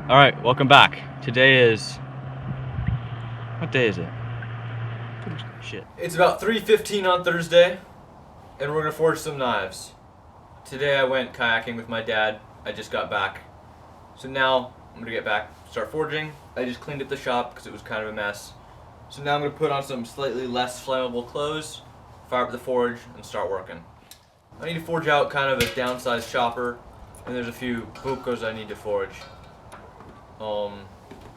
Alright, welcome back. Today is... What day is it? Shit. It's about 3:15 on Thursday, and we're gonna forge some knives. Today I went kayaking with my dad. I just got back. So now I'm gonna get back, start forging. I just cleaned up the shop because it was kind of a mess. So now I'm gonna put on some slightly less flammable clothes, fire up the forge, and start working. I need to forge out kind of a downsized chopper, and there's a few bucos I need to forge.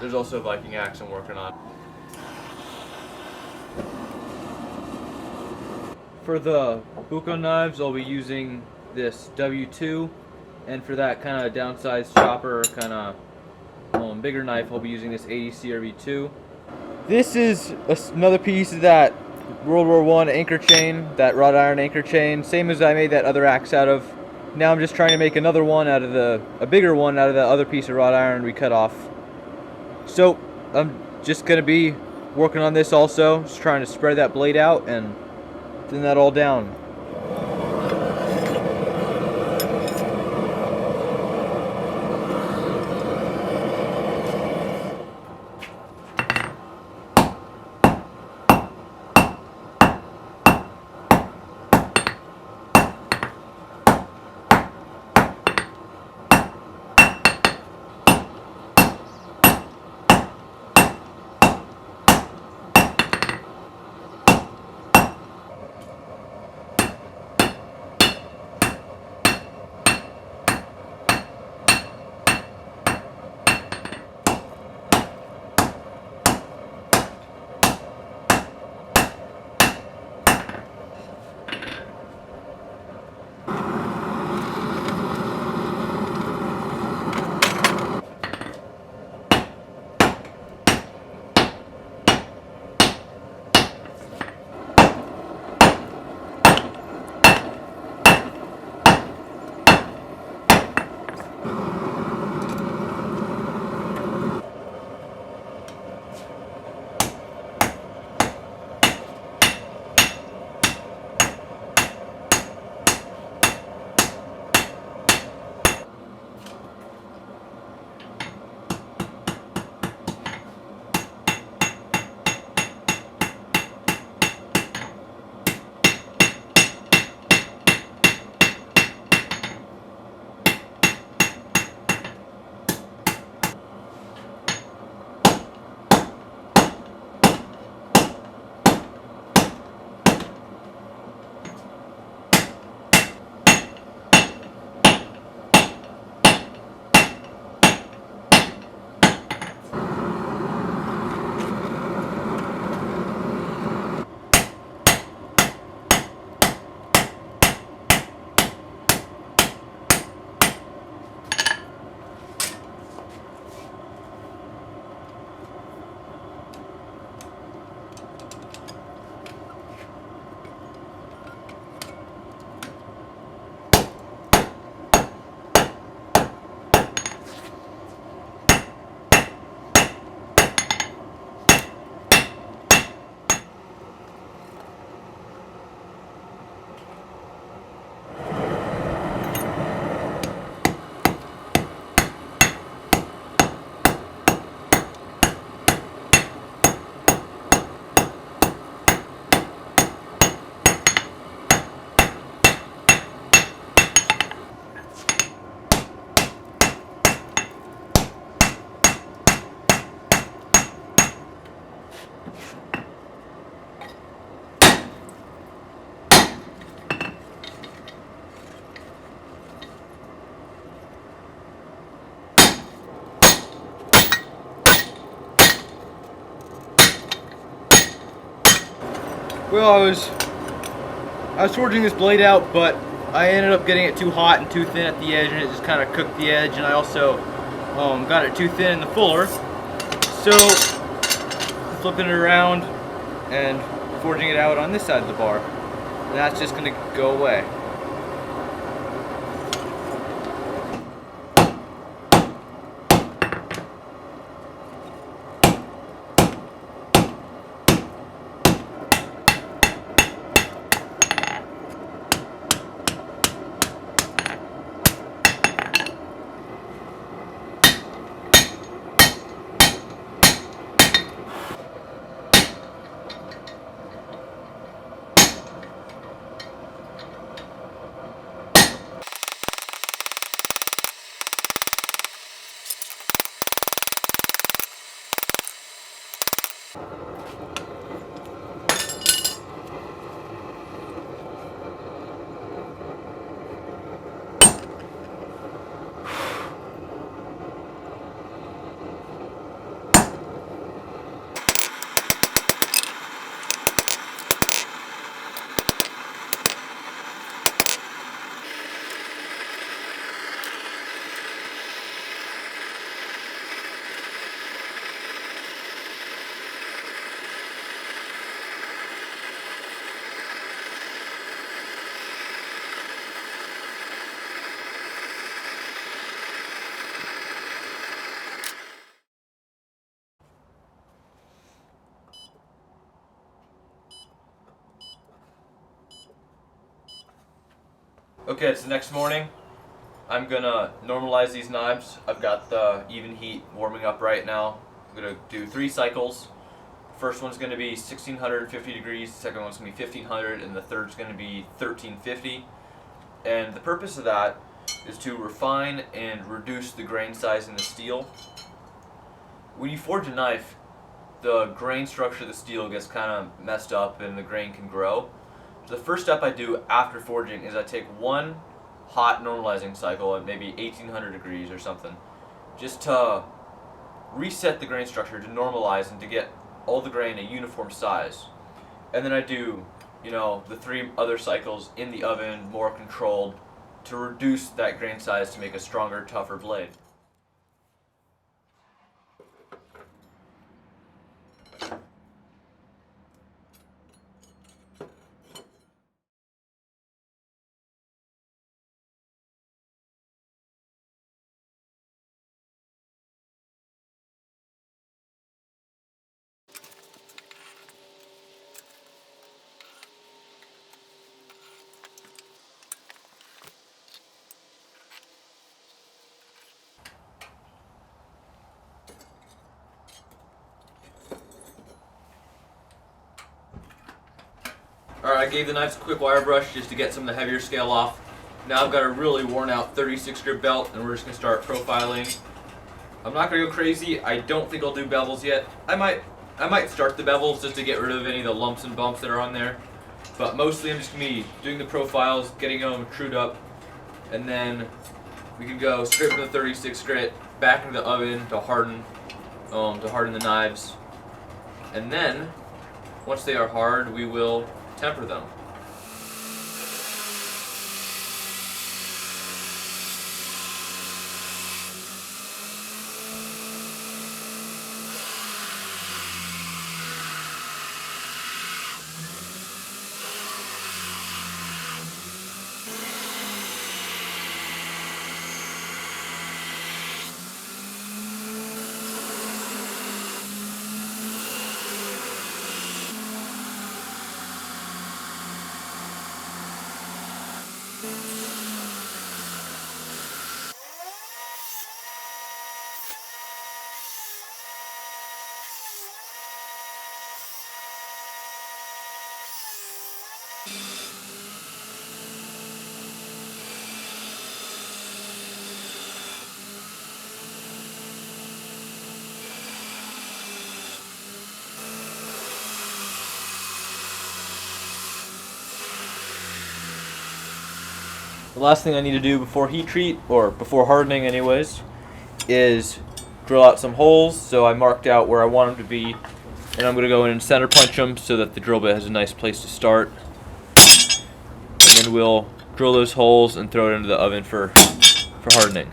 There's also a Viking axe I'm working on. For the buco knives, I'll be using this W2, and for that kind of downsized chopper, kind of bigger knife, I'll be using this 80 CRV2. This is another piece of that World War I anchor chain, that wrought iron anchor chain, same as I made that other axe out of. Now I'm just trying to make another one out of a bigger one out of that other piece of wrought iron we cut off. So I'm just gonna be working on this also, just trying to spread that blade out and thin that all down. Well, I was forging this blade out, but I ended up getting it too hot and too thin at the edge, and it just kind of cooked the edge, and I also got it too thin in the fuller. So, flipping it around and forging it out on this side of the bar, and that's just going to go away. Okay, it's the next morning. I'm gonna normalize these knives. I've got the even heat warming up right now. I'm gonna do 3 cycles. First one's gonna be 1650 degrees, the second one's gonna be 1500, and the third's gonna be 1350. And the purpose of that is to refine and reduce the grain size in the steel. When you forge a knife, the grain structure of the steel gets kind of messed up and the grain can grow. So the first step I do after forging is I take one hot normalizing cycle at maybe 1800 degrees or something, just to reset the grain structure, to normalize and to get all the grain a uniform size. And then I do, the 3 other cycles in the oven, more controlled, to reduce that grain size to make a stronger, tougher blade. Alright, I gave the knives a quick wire brush just to get some of the heavier scale off. Now I've got a really worn out 36 grit belt and we're just going to start profiling. I'm not going to go crazy. I don't think I'll do bevels yet. I might start the bevels just to get rid of any of the lumps and bumps that are on there. But mostly I'm just going to be doing the profiles, getting them trued up, and then we can go straight from the 36 grit back into the oven to harden the knives. And then, once they are hard, we will temper them. The last thing I need to do before heat treat, or before hardening anyways, is drill out some holes. So I marked out where I want them to be, and I'm going to go in and center punch them so that the drill bit has a nice place to start. And then we'll drill those holes and throw it into the oven for hardening.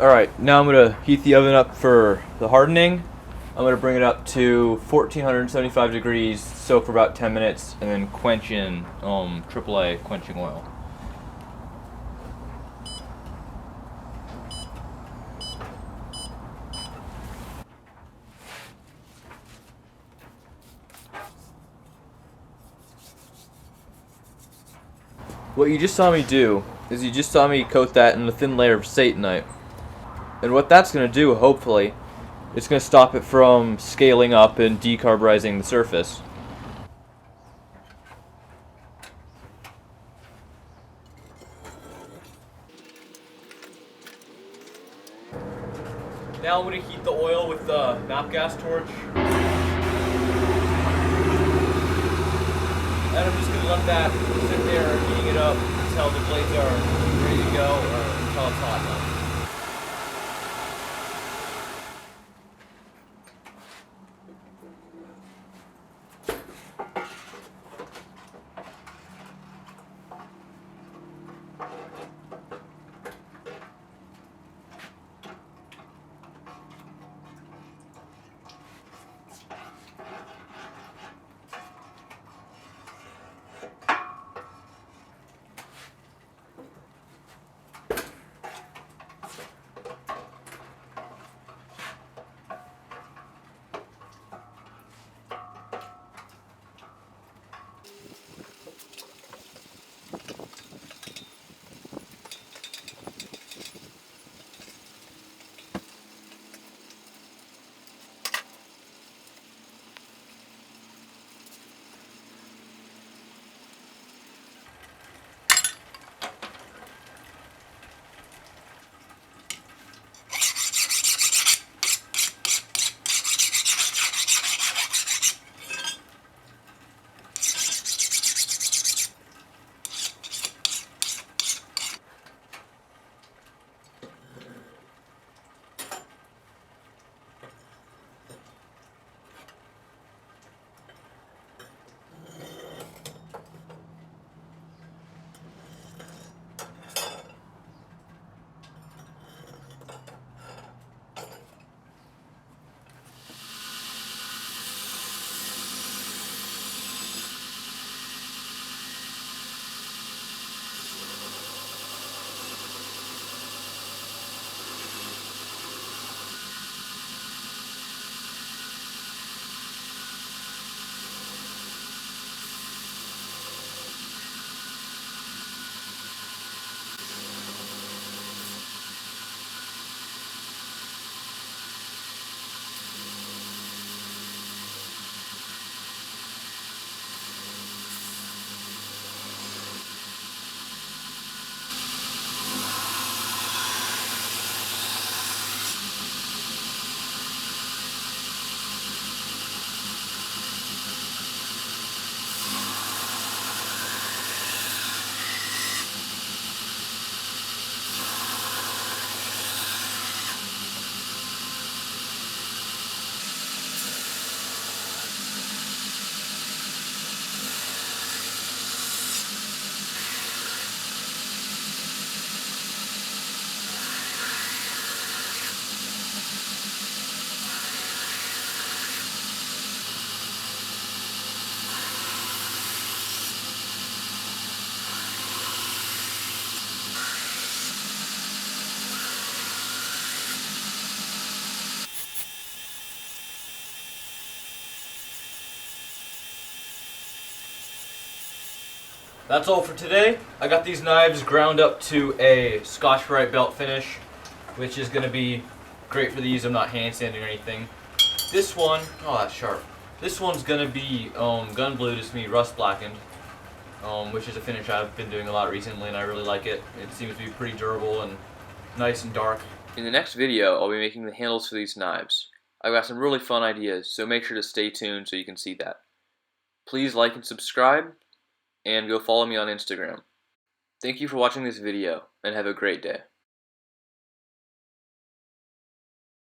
Alright, now I'm going to heat the oven up for the hardening. I'm going to bring it up to 1475 degrees, soak for about 10 minutes, and then quench in AAA quenching oil. What you just saw me do is you just saw me coat that in a thin layer of Satanite. And what that's going to do, hopefully, it's going to stop it from scaling up and decarburizing the surface. Now I'm going to heat the oil with the map gas torch. And I'm just going to let that sit there, heating it up until the blades are ready to go, or until it's hot enough. That's all for today. I got these knives ground up to a Scotch-Brite belt finish, which is going to be great for these. I'm not hand sanding or anything. This one, oh, that's sharp. This one's going to be gun blued. It's going to be rust blackened, which is a finish I've been doing a lot recently, and I really like it. It seems to be pretty durable and nice and dark. In the next video, I'll be making the handles for these knives. I've got some really fun ideas, so make sure to stay tuned so you can see that. Please like and subscribe, and go follow me on Instagram. Thank you for watching this video, and have a great day.